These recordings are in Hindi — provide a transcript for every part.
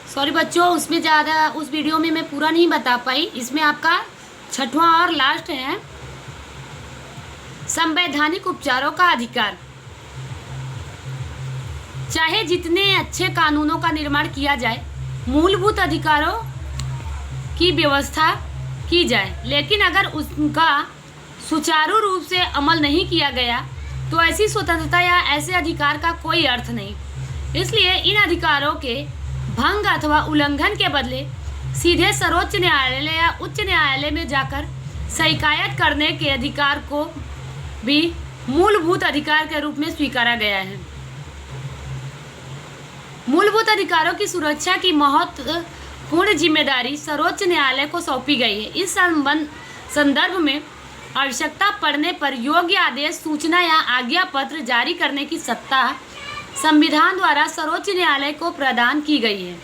सॉरी बच्चों, उसमें ज़्यादा उस वीडियो में मैं पूरा नहीं बता पाई। इसमें आपका छठवां और लास्ट है, संवैधानिक उपचारों का अधिकार। चाहे जितने अच्छे कानूनों का निर्माण किया जाए, मूलभूत अधिकारों की व्यवस्था की जाए, लेकिन अगर उसका सुचारू रूप से अमल नहीं किया गया तो ऐसी स्वतंत्रता या ऐसे अधिकार का कोई अर्थ नहीं। इसलिए इन अधिकारों के भंग अथवा उल्लंघन के बदले सीधे सर्वोच्च न्यायालय या उच्च न्यायालय में जाकर शिकायत करने के अधिकार को भी मूलभूत अधिकार के रूप में स्वीकारा गया है। मूलभूत अधिकारों की सुरक्षा की महत्वपूर्ण जिम्मेदारी सर्वोच्च न्यायालय को सौंपी गई है। इस संदर्भ में आवश्यकता पड़ने पर योग्य आदेश, सूचना या आज्ञा पत्र जारी करने की सत्ता संविधान द्वारा सर्वोच्च न्यायालय को प्रदान की गई है,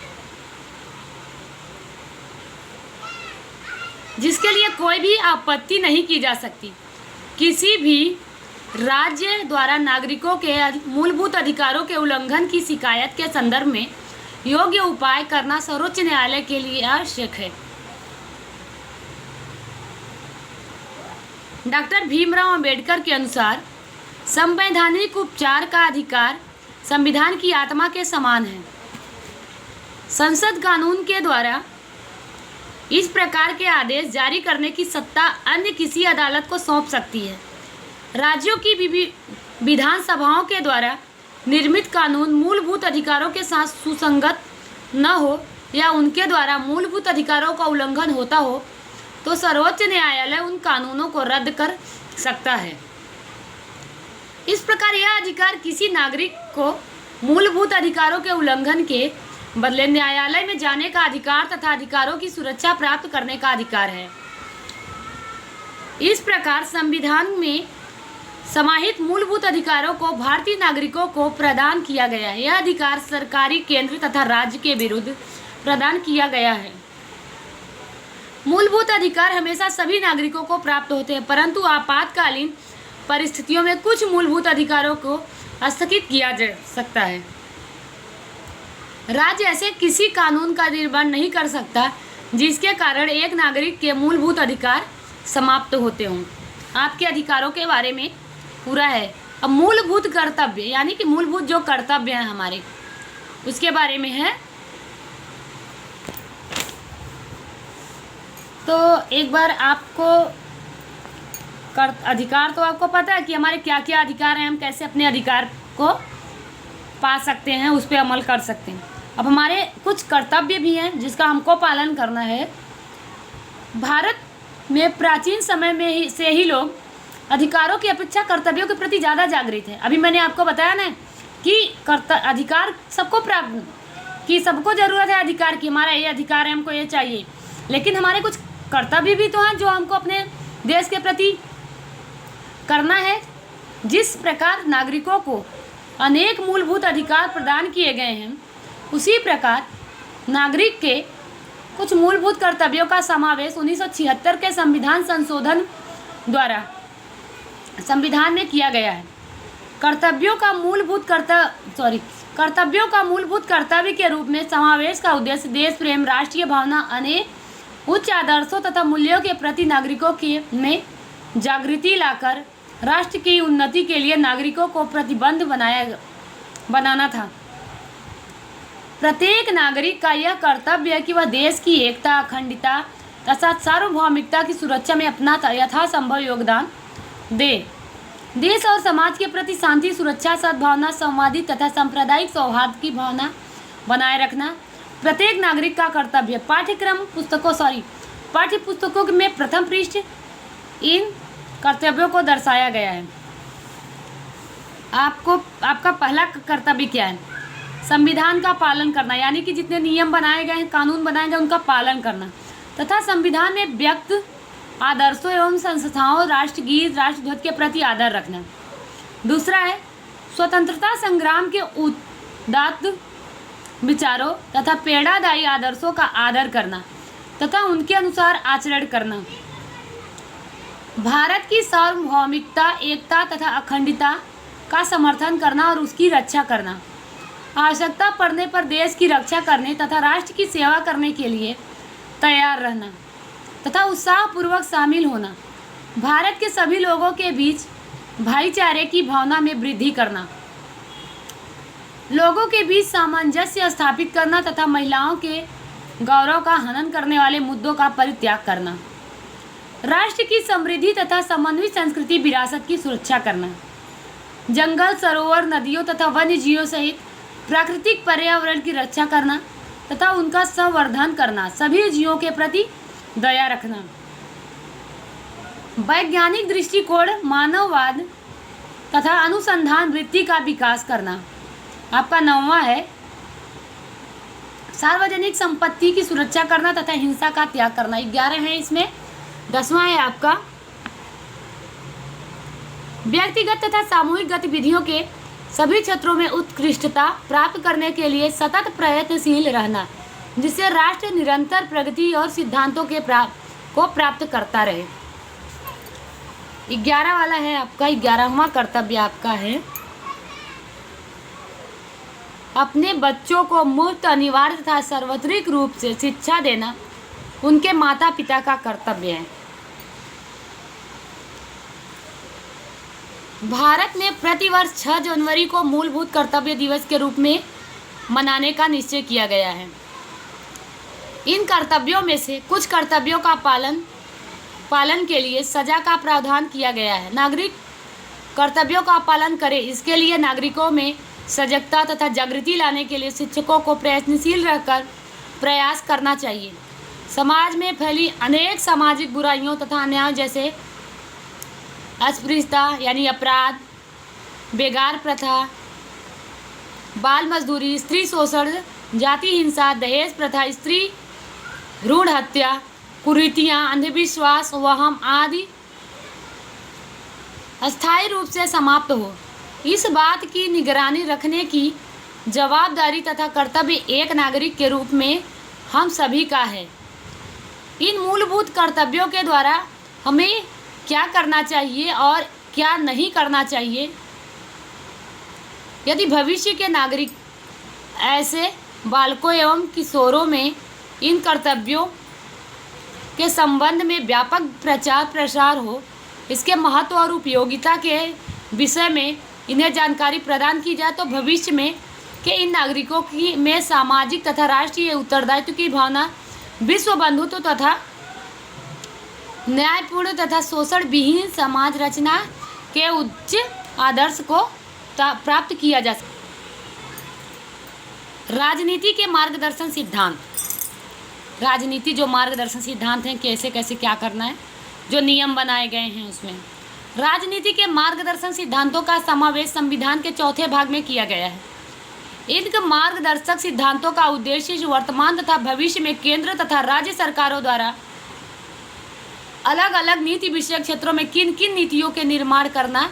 जिसके लिए कोई भी आपत्ति नहीं की जा सकती। किसी भी राज्य द्वारा नागरिकों के मूलभूत अधिकारों के उल्लंघन की शिकायत के संदर्भ में योग्य उपाय करना सर्वोच्च न्यायालय के लिए आवश्यक है। डॉक्टर भीमराव अंबेडकर के अनुसार संवैधानिक उपचार का अधिकार संविधान की आत्मा के समान है। संसद कानून के द्वारा इस प्रकार के आदेश जारी करने की सत्ता अन्य किसी अदालत को सौंप सकती है। राज्यों की विधानसभाओं के द्वारा निर्मित कानून मूलभूत अधिकारों के साथ सुसंगत न हो या उनके द्वारा मूलभूत अधिकारों का उल्लंघन होता हो तो सर्वोच्च न्यायालय उन कानूनों को रद्द कर सकता है। इस प्रकार यह अधिकार किसी नागरिक को मूलभूत अधिकारों के उल्लंघन के बदले न्यायालय में जाने का अधिकार तथा अधिकारों की सुरक्षा प्राप्त करने का अधिकार है। इस प्रकार संविधान में समाहित मूलभूत अधिकारों को भारतीय नागरिकों को प्रदान किया गया है। यह अधिकार सरकारी, केंद्र तथा राज्य के विरुद्ध प्रदान किया गया है। मूलभूत अधिकार हमेशा सभी नागरिकों को प्राप्त होते हैं, परंतु आपातकालीन परिस्थितियों में कुछ मूलभूत अधिकारों को स्थगित किया जा सकता है। राज्य ऐसे किसी कानून का निर्माण नहीं कर सकता जिसके कारण एक नागरिक के मूलभूत अधिकार समाप्त होते हों। आपके अधिकारों के बारे में पूरा है। अब मूलभूत कर्तव्य यानी कि मूलभूत जो कर्तव्य हैं हमारे, उसके बारे में है। तो एक बार आपको अधिकार तो आपको पता है कि हमारे क्या क्या अधिकार हैं, हम कैसे अपने अधिकार को पा सकते हैं, उस पर अमल कर सकते हैं। अब हमारे कुछ कर्तव्य भी हैं जिसका हमको पालन करना है। भारत में प्राचीन समय में से ही लोग अधिकारों की अपेक्षा कर्तव्यों के प्रति ज़्यादा जागृत हैं। अभी मैंने आपको बताया ना कि अधिकार सबको प्राप्त, कि सबको ज़रूरत है अधिकार की, हमारा ये अधिकार है, हमको ये चाहिए, लेकिन हमारे कुछ कर्तव्य भी तो हैं जो हमको अपने देश के प्रति करना है। जिस प्रकार नागरिकों को अनेक मूलभूत अधिकार प्रदान किए गए हैं, उसी प्रकार नागरिक के कुछ मूलभूत कर्तव्यों का समावेश 1976 के संविधान संशोधन द्वारा संविधान में किया गया है। कर्तव्यों का मूलभूत कर्तव्य के रूप में समावेश का उद्देश्य देश प्रेम, राष्ट्रीय भावना, अनेक उच्च आदर्शों तथा मूल्यों के प्रति नागरिकों के में जागृति लाकर राष्ट्र की उन्नति के लिए नागरिकों को प्रतिबद्ध बनाना था। प्रत्येक नागरिक का यह कर्तव्य है कि वह देश की एकता, अखंडता तथा सार्वभौमिकता की सुरक्षा में अपना यथासंभव योगदान दे। देश और समाज के प्रति शांति, सुरक्षा, सद्भावना, संवादी तथा सांप्रदायिक सौहार्द की भावना बनाए रखना प्रत्येक नागरिक का कर्तव्य है। पाठ्य पुस्तकों में प्रथम पृष्ठ इन कर्तव्यों को दर्शाया गया है। आपका पहला कर्तव्य क्या है? संविधान का पालन करना, यानी कि जितने नियम बनाए गए हैं, कानून बनाए गए, उनका पालन करना तथा संविधान में व्यक्त आदर्शों एवं संस्थाओं, राष्ट्रगीत, राष्ट्रध्वज के प्रति आदर रखना। दूसरा है स्वतंत्रता संग्राम के उदात्त विचारों तथा प्रेरणादायी आदर्शों का आदर करना तथा उनके अनुसार आचरण करना। भारत की सार्वभौमिकता, एकता तथा अखंडता का समर्थन करना और उसकी रक्षा करना। आवश्यकता पड़ने पर देश की रक्षा करने तथा राष्ट्र की सेवा करने के लिए तैयार रहना तथा उत्साहपूर्वक शामिल होना, भारत के सभी लोगों के बीच भाईचारे की भावना में वृद्धि करना, लोगों के बीच सामंजस्य स्थापित करना तथा महिलाओं के गौरव का हनन करने वाले मुद्दों का परित्याग करना, राष्ट्र की समृद्धि तथा समन्वित संस्कृति विरासत की सुरक्षा करना, जंगल, सरोवर, नदियों तथा वन्य जीवों सहित प्राकृतिक पर्यावरण की रक्षा करना तथा उनका संवर्धन करना, सभी जीवों के प्रति दया रखना, वैज्ञानिक दृष्टिकोण, मानववाद तथा अनुसंधान वृत्ति का विकास करना। आपका 9वां है सार्वजनिक संपत्ति की सुरक्षा करना तथा हिंसा का त्याग करना। 11 है इसमें। 10वां है आपका व्यक्तिगत तथा सामूहिक गतिविधियों के सभी क्षेत्रों में उत्कृष्टता प्राप्त करने के लिए सतत प्रयत्नशील रहना, जिससे राष्ट्र निरंतर प्रगति और सिद्धांतों के प्राप्त करता रहे। 11 वाला है आपका 11वां कर्तव्य आपका है अपने बच्चों को मुफ्त, अनिवार्य तथा सार्वत्रिक रूप से शिक्षा देना उनके माता पिता का कर्तव्य है। भारत में प्रतिवर्ष 6 जनवरी को मूलभूत कर्तव्य दिवस के रूप में मनाने का निश्चय किया गया है। इन कर्तव्यों में से कुछ कर्तव्यों का पालन के लिए सजा का प्रावधान किया गया है। नागरिक कर्तव्यों का पालन करें, इसके लिए नागरिकों में सजगता तथा जागृति लाने के लिए शिक्षकों को प्रयत्नशील रहकर प्रयास करना चाहिए। समाज में फैली अनेक सामाजिक बुराइयों तथा अन्याय जैसे अस्पृश्यता यानी अपराध, बेगार प्रथा, बाल मजदूरी, स्त्री शोषण, जाति हिंसा, दहेज प्रथा, स्त्री भ्रूण हत्या, कुरीतियाँ, अंधविश्वास, वहम आदि अस्थायी रूप से समाप्त हो। इस बात की निगरानी रखने की जवाबदारी तथा कर्तव्य एक नागरिक के रूप में हम सभी का है। इन मूलभूत कर्तव्यों के द्वारा हमें क्या करना चाहिए और क्या नहीं करना चाहिए, यदि भविष्य के नागरिक ऐसे बालकों एवं किशोरों में इन कर्तव्यों के संबंध में व्यापक प्रचार प्रसार हो, इसके महत्व और उपयोगिता के विषय में इन्हें जानकारी प्रदान की जाए, तो भविष्य में के इन नागरिकों की में सामाजिक तथा राष्ट्रीय उत्तरदायित्व की भावना, विश्व बंधुत्व तथा न्यायपूर्ण तथा शोषण विहीन समाज रचना के उच्च आदर्श को प्राप्त किया जा सकता। राजनीति के मार्गदर्शन सिद्धांत। राजनीति जो मार्गदर्शन सिद्धांत हैं, कैसे कैसे क्या करना है, जो नियम बनाए गए हैं उसमें राजनीति के मार्गदर्शन सिद्धांतों का समावेश संविधान के 4थे भाग में किया गया है। इन मार्गदर्शक सिद्धांतों का उद्देश्य वर्तमान तथा भविष्य में केंद्र तथा राज्य सरकारों द्वारा अलग अलग नीति विषयक क्षेत्रों में किन किन नीतियों के निर्माण करना,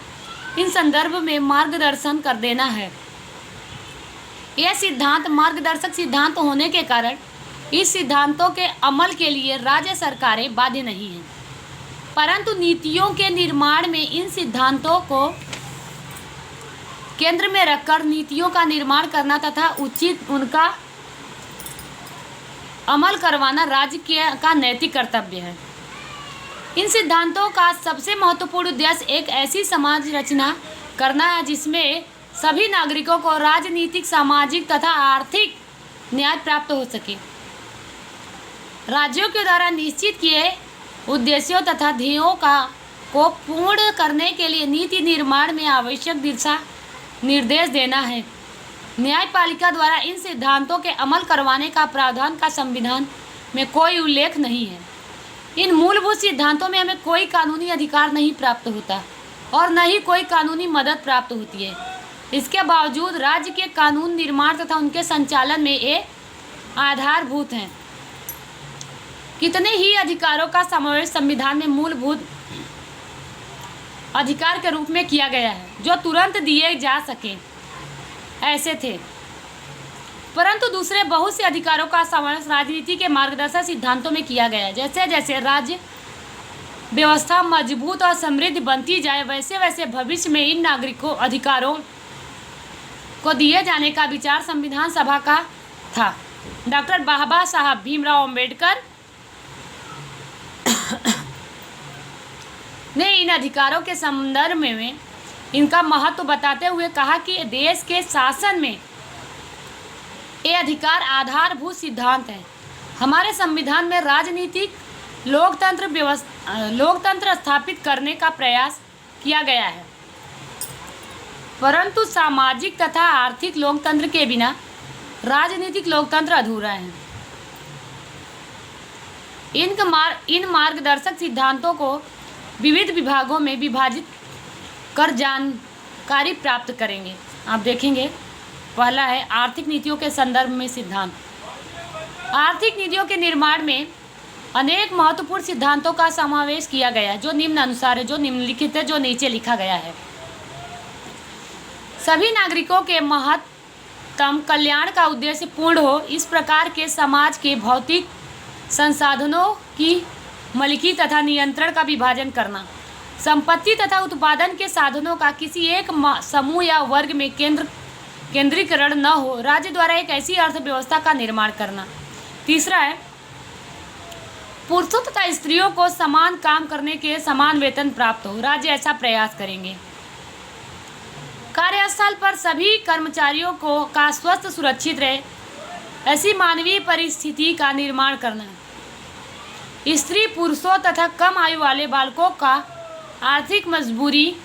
इन संदर्भ में मार्गदर्शन कर देना है। यह सिद्धांत मार्गदर्शक सिद्धांत होने के कारण इस सिद्धांतों के अमल के लिए राज्य सरकारें बाध्य नहीं हैं, परंतु नीतियों के निर्माण में इन सिद्धांतों को केंद्र में रखकर नीतियों का निर्माण करना तथा उचित उनका अमल करवाना राज्य का नैतिक कर्तव्य है। इन सिद्धांतों का सबसे महत्वपूर्ण उद्देश्य एक ऐसी समाज रचना करना है जिसमें सभी नागरिकों को राजनीतिक, सामाजिक तथा आर्थिक न्याय प्राप्त हो सके। राज्यों के द्वारा निश्चित किए उद्देश्यों तथा ध्येयों को पूर्ण करने के लिए नीति निर्माण में आवश्यक दिशा निर्देश देना है। न्यायपालिका द्वारा इन सिद्धांतों के अमल करवाने का प्रावधान का संविधान में कोई उल्लेख नहीं है। इन मूलभूत सिद्धांतों में हमें कोई कानूनी अधिकार नहीं प्राप्त होता और न ही कोई कानूनी मदद प्राप्त होती है। इसके बावजूद राज्य के कानून निर्माण तथा उनके संचालन में ये आधारभूत हैं। कितने ही अधिकारों का समावेश संविधान में मूलभूत अधिकार के रूप में किया गया है, जो तुरंत दिए जा सके ऐसे थे, परंतु दूसरे बहुत से अधिकारों का समावेश राजनीति के मार्गदर्शक सिद्धांतों में किया गया है। जैसे जैसे राज्य व्यवस्था मजबूत और समृद्ध बनती जाए, वैसे वैसे भविष्य में इन नागरिकों अधिकारों को दिए जाने का विचार संविधान सभा का था। डॉक्टर बाबा साहब भीमराव अंबेडकर ने इन अधिकारों के संदर्भ में इनका महत्व बताते हुए कहा कि देश के शासन में ये अधिकार आधारभूत सिद्धांत है। हमारे संविधान में राजनीतिक लोकतंत्र स्थापित करने का प्रयास किया गया है, परंतु सामाजिक तथा आर्थिक लोकतंत्र के बिना राजनीतिक लोकतंत्र अधूरा है। इन मार्गदर्शक सिद्धांतों को विविध विभागों में विभाजित कर जानकारी प्राप्त करेंगे। आप देखेंगे, पहला है आर्थिक नीतियों के संदर्भ में सिद्धांत। आर्थिक नीतियों के निर्माण में अनेक महत्वपूर्ण सिद्धांतों का समावेश किया गया है, जो निम्न अनुसार है, जो निम्नलिखित है, जो नीचे लिखा गया है। सभी नागरिकों के महत्तम कल्याण का उद्देश्य पूर्ण हो, इस प्रकार के समाज के भौतिक संसाधनों की मलिकी तथा नियंत्रण का विभाजन करना, संपत्ति तथा उत्पादन के साधनों का किसी एक समूह या वर्ग में केंद्रीकरण न हो, राज्य द्वारा एक ऐसी अर्थव्यवस्था का निर्माण करना। तीसरा है पुरुषों तथा स्त्रियों को समान काम करने के समान वेतन प्राप्त हो, राज्य ऐसा प्रयास करेंगे। कार्यस्थल पर सभी कर्मचारियों का स्वास्थ्य सुरक्षित रहे, ऐसी मानवीय परिस्थिति का निर्माण करना है। स्त्री पुरुषों तथा कम आयु वाले बालकों का आर्थिक मजबूरी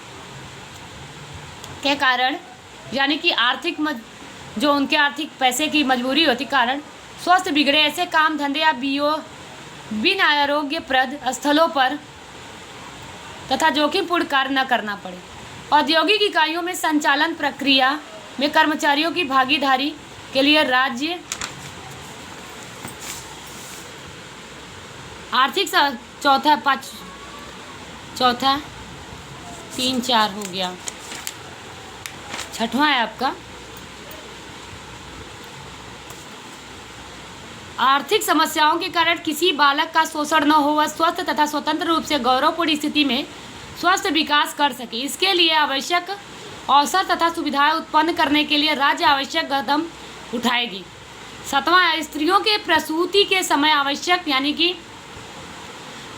के कारण, यानी कि जो उनके आर्थिक पैसे की मजबूरी होती कारण स्वास्थ्य बिगड़े, ऐसे काम धंधे या बिन आरोग्यप्रद स्थलों पर तथा जोखिमपूर्ण कार्य न करना पड़े। औद्योगिक इकाइयों में संचालन प्रक्रिया में कर्मचारियों की भागीदारी के लिए राज्य आर्थिक चौथा 3 4 हो गया, छठवां है आपका आर्थिक समस्याओं के कारण किसी बालक का शोषण न हो, वह स्वस्थ तथा स्वतंत्र रूप से गौरवपूर्ण स्थिति में स्वस्थ विकास कर सके। इसके लिए आवश्यक अवसर तथा सुविधाएं उत्पन्न करने के लिए राज्य आवश्यक कदम उठाएगी। 7वां है स्त्रियों के प्रसूति के समय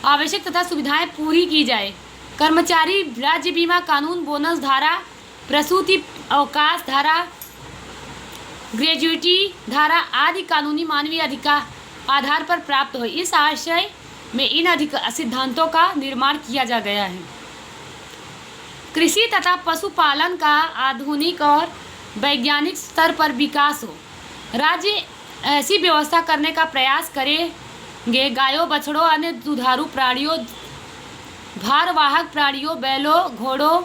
आवश्यक तथा सुविधाएं पूरी की जाए। कर्मचारी राज्य बीमा कानून, बोनस धारा, प्रसूति अवकाश धारा, ग्रेजुइटी धारा आदि कानूनी मानवीय अधिकार आधार पर प्राप्त हो, इस आशय में इन सिद्धांतों का निर्माण किया जा गया है। कृषि तथा पशुपालन का आधुनिक और वैज्ञानिक स्तर पर विकास हो, राज्य ऐसी व्यवस्था करने का प्रयास करेंगे। गायों, बछड़ों, अन्य दुधारू प्राणियों, भारवाहक प्राणियों, बैलों, घोड़ों,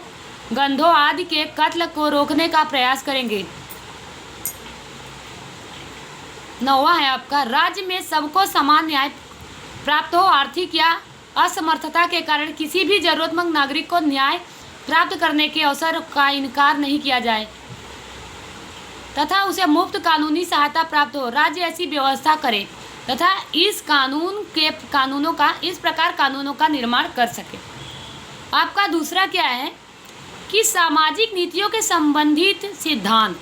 गधों आदि के कत्ल को रोकने का प्रयास करेंगे। 9वां है आपका राज्य में सबको समान न्याय प्राप्त हो, आर्थिक या असमर्थता के कारण किसी भी जरूरतमंद नागरिक को न्याय प्राप्त करने के अवसर का इनकार नहीं किया जाए तथा उसे मुफ्त कानूनी सहायता प्राप्त हो। राज्य ऐसी व्यवस्था करे तथा इस प्रकार कानूनों का निर्माण कर सके। आपका दूसरा क्या है कि सामाजिक नीतियों के संबंधित सिद्धांत।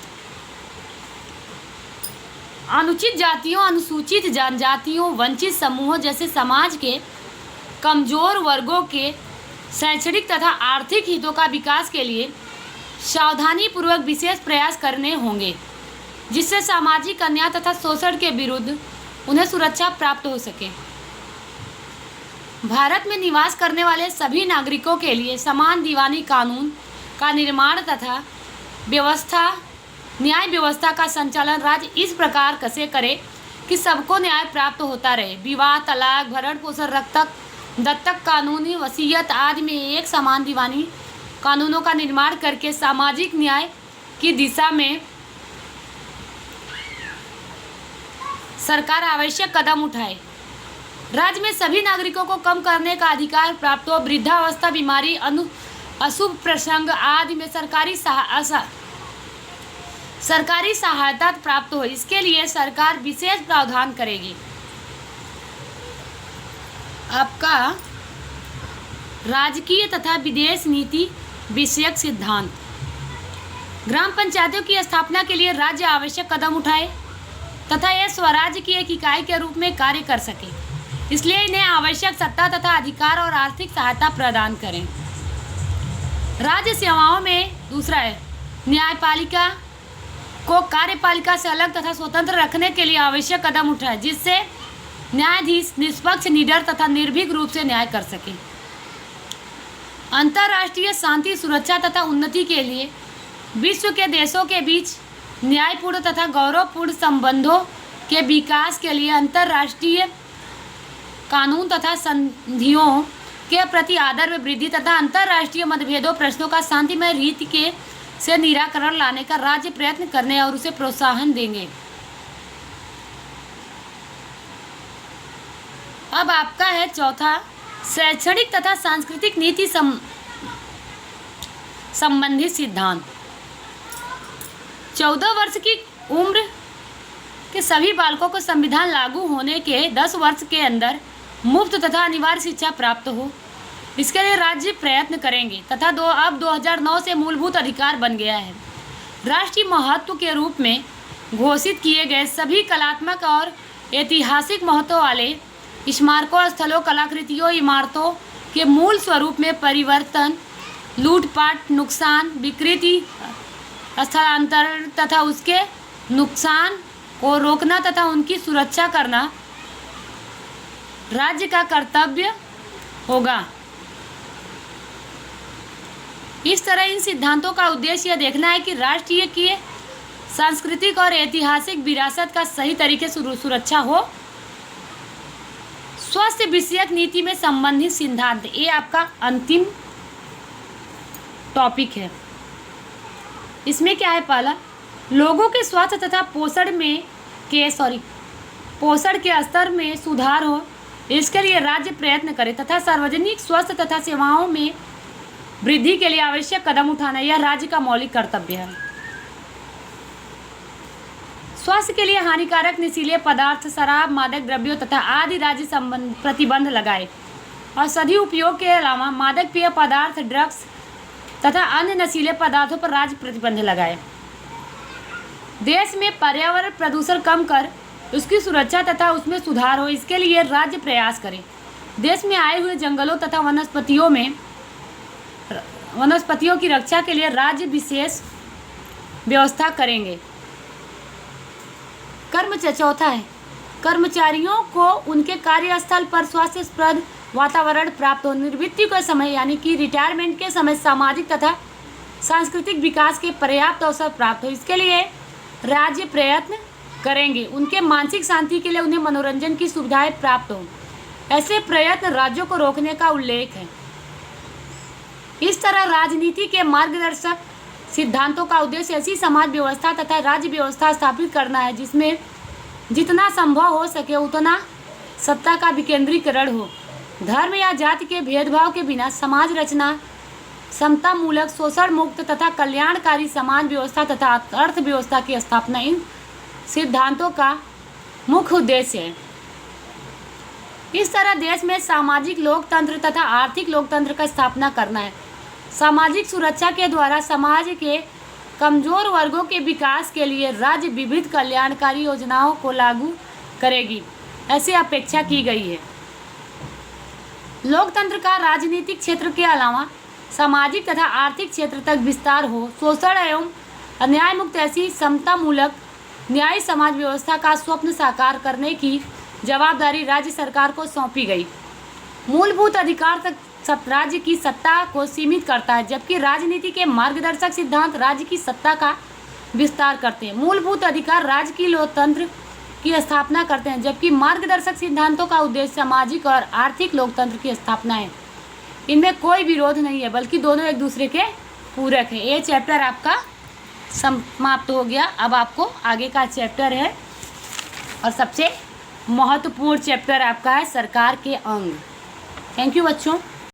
अनुचित जातियों, अनुसूचित जनजातियों, वंचित समूहों जैसे समाज के कमजोर वर्गों के शैक्षणिक तथा आर्थिक हितों का विकास के लिए सावधानीपूर्वक विशेष प्रयास करने होंगे, जिससे सामाजिक अन्याय तथा शोषण के विरुद्ध उन्हें सुरक्षा प्राप्त हो सके। भारत में निवास करने वाले सभी नागरिकों के लिए समान दीवानी कानून का निर्माण तथा न्याय व्यवस्था का संचालन राज्य इस प्रकार कैसे करे कि सबको न्याय प्राप्त होता रहे। विवाह, तलाक, भरण पोषण, दत्तक, कानूनी वसीयत आदि में एक समान दीवानी कानूनों का निर्माण करके सामाजिक न्याय की दिशा में सरकार आवश्यक कदम उठाए। राज्य में सभी नागरिकों को कम करने का अधिकार प्राप्त हो। वृद्धावस्था, बीमारी, अशुभ प्रसंग आदि में सरकारी सहायता प्राप्त हो, इसके लिए सरकार विशेष प्रावधान करेगी। आपका राजकीय तथा विदेश नीति विषयक सिद्धांत। ग्राम पंचायतों की स्थापना के लिए राज्य आवश्यक कदम उठाए तथा यह स्वराज्य की एक इकाई के रूप में कार्य कर सके, इसलिए इन्हें आवश्यक सत्ता तथा अधिकार और आर्थिक सहायता प्रदान करें। राज्य सेवाओं में दूसरा है, न्यायपालिका को कार्यपालिका से अलग तथा स्वतंत्र रखने के लिए आवश्यक कदम उठाए, जिससे न्यायाधीश निष्पक्ष, निडर तथा निर्भीक रूप से न्याय कर सके। अंतर्राष्ट्रीय शांति, सुरक्षा तथा उन्नति के लिए विश्व के देशों के बीच न्यायपूर्ण तथा गौरवपूर्ण संबंधों के विकास के लिए अंतर्राष्ट्रीय कानून तथा संधियों के प्रति आदर में वृद्धि तथा अंतर्राष्ट्रीय मतभेदों, प्रश्नों का शांतिमय रीति के से निराकरण लाने का राज्य प्रयत्न करने और उसे प्रोत्साहन देंगे। अब आपका है चौथा, शैक्षणिक तथा सांस्कृतिक नीति संबंधित सिद्धांत। 14 वर्ष की उम्र के सभी बालकों को संविधान लागू होने के 10 वर्ष के अंदर मुफ्त तथा अनिवार्य शिक्षा प्राप्त हो, इसके लिए राज्य प्रयत्न करेंगे तथा अब 2009 से मूलभूत अधिकार बन गया है। राष्ट्रीय महत्व के रूप में घोषित किए गए सभी कलात्मक और ऐतिहासिक महत्व वाले स्मारकों, स्थलों, कलाकृतियों, इमारतों के मूल स्वरूप में परिवर्तन, लूटपाट, नुकसान, विकृति, स्थानांतरण तथा उसके नुकसान को रोकना तथा उनकी सुरक्षा करना राज्य का कर्तव्य होगा। इस तरह इन सिद्धांतों का उद्देश्य यह देखना है कि राष्ट्रीय की सांस्कृतिक और ऐतिहासिक विरासत का सही तरीके से सुरक्षा हो। स्वास्थ्य विषयक नीति में संबंधित सिद्धांत, ये आपका अंतिम टॉपिक है। इसमें क्या है, पहला, लोगों के स्वास्थ्य तथा पोषण के स्तर में सुधार हो, इसके लिए राज्य प्रयत्न करे तथा सार्वजनिक स्वास्थ्य तथा सेवाओं में वृद्धि के लिए आवश्यक कदम उठाना यह राज्य का मौलिक कर्तव्य है। स्वास्थ्य के लिए हानिकारक नशीले पदार्थ, शराब, मादक द्रव्यों तथा आदि राज्य प्रतिबंध लगाए और सभी उपयोग के अलावा मादक पेय पदार्थ, ड्रग्स तथा अन्य नशीले पदार्थों पर राज्य प्रतिबंध लगाए। देश में पर्यावरण प्रदूषण कम कर उसकी सुरक्षा तथा उसमें सुधार हो, इसके लिए राज्य प्रयास करे। देश में आए हुए जंगलों तथा वनस्पतियों की रक्षा के लिए राज्य विशेष व्यवस्था करेंगे। चौथा है, कर्मचारियों को उनके कार्यस्थल पर स्वास्थ्यप्रद वातावरण प्राप्त हो, निवृत्ति के समय यानी कि रिटायरमेंट के समय सामाजिक तथा सांस्कृतिक विकास के पर्याप्त अवसर प्राप्त हो, इसके लिए राज्य प्रयत्न करेंगे। उनके मानसिक शांति के लिए उन्हें मनोरंजन की सुविधाएं प्राप्त हो, ऐसे प्रयत्न राज्यों को रोकने का उल्लेख है। इस तरह राजनीति के मार्गदर्शक सिद्धांतों का उद्देश्य ऐसी समाज व्यवस्था तथा राज्य व्यवस्था स्थापित करना है जिसमें जितना संभव हो सके उतना सत्ता का विकेंद्रीकरण हो, धर्म या जाति के भेदभाव के बिना समाज रचना, समतामूलक, शोषण मुक्त तथा कल्याणकारी समाज व्यवस्था तथा अर्थव्यवस्था की स्थापना इन सिद्धांतों का मुख्य उद्देश्य है। इस तरह देश में सामाजिक लोकतंत्र तथा आर्थिक लोकतंत्र का स्थापना करना है। सामाजिक सुरक्षा के द्वारा समाज के कमजोर वर्गों के विकास के लिए राज्य विविध कल्याणकारी योजनाओं को लागू करेगी, ऐसी अपेक्षा की गई है। लोकतंत्र का राजनीतिक क्षेत्र के अलावा सामाजिक तथा आर्थिक क्षेत्र तक विस्तार हो, शोषण एवं अन्याय मुक्त ऐसी समतामूलक न्यायी समाज व्यवस्था का स्वप्न साकार करने की जवाबदारी राज्य सरकार को सौंपी गई। मूलभूत अधिकार तक राज्य की सत्ता को सीमित करता है, जबकि राजनीति के मार्गदर्शक सिद्धांत राज्य की सत्ता का विस्तार करते हैं। मूलभूत अधिकार राज्य की लोकतंत्र की स्थापना करते हैं, जबकि मार्गदर्शक सिद्धांतों का उद्देश्य सामाजिक और आर्थिक लोकतंत्र की स्थापना है। इनमें कोई विरोध नहीं है, बल्कि दोनों एक दूसरे के पूरक है। ये चैप्टर आपका समाप्त हो गया। अब आपको आगे का चैप्टर है और सबसे महत्वपूर्ण चैप्टर आपका है सरकार के अंग। थैंक यू बच्चों।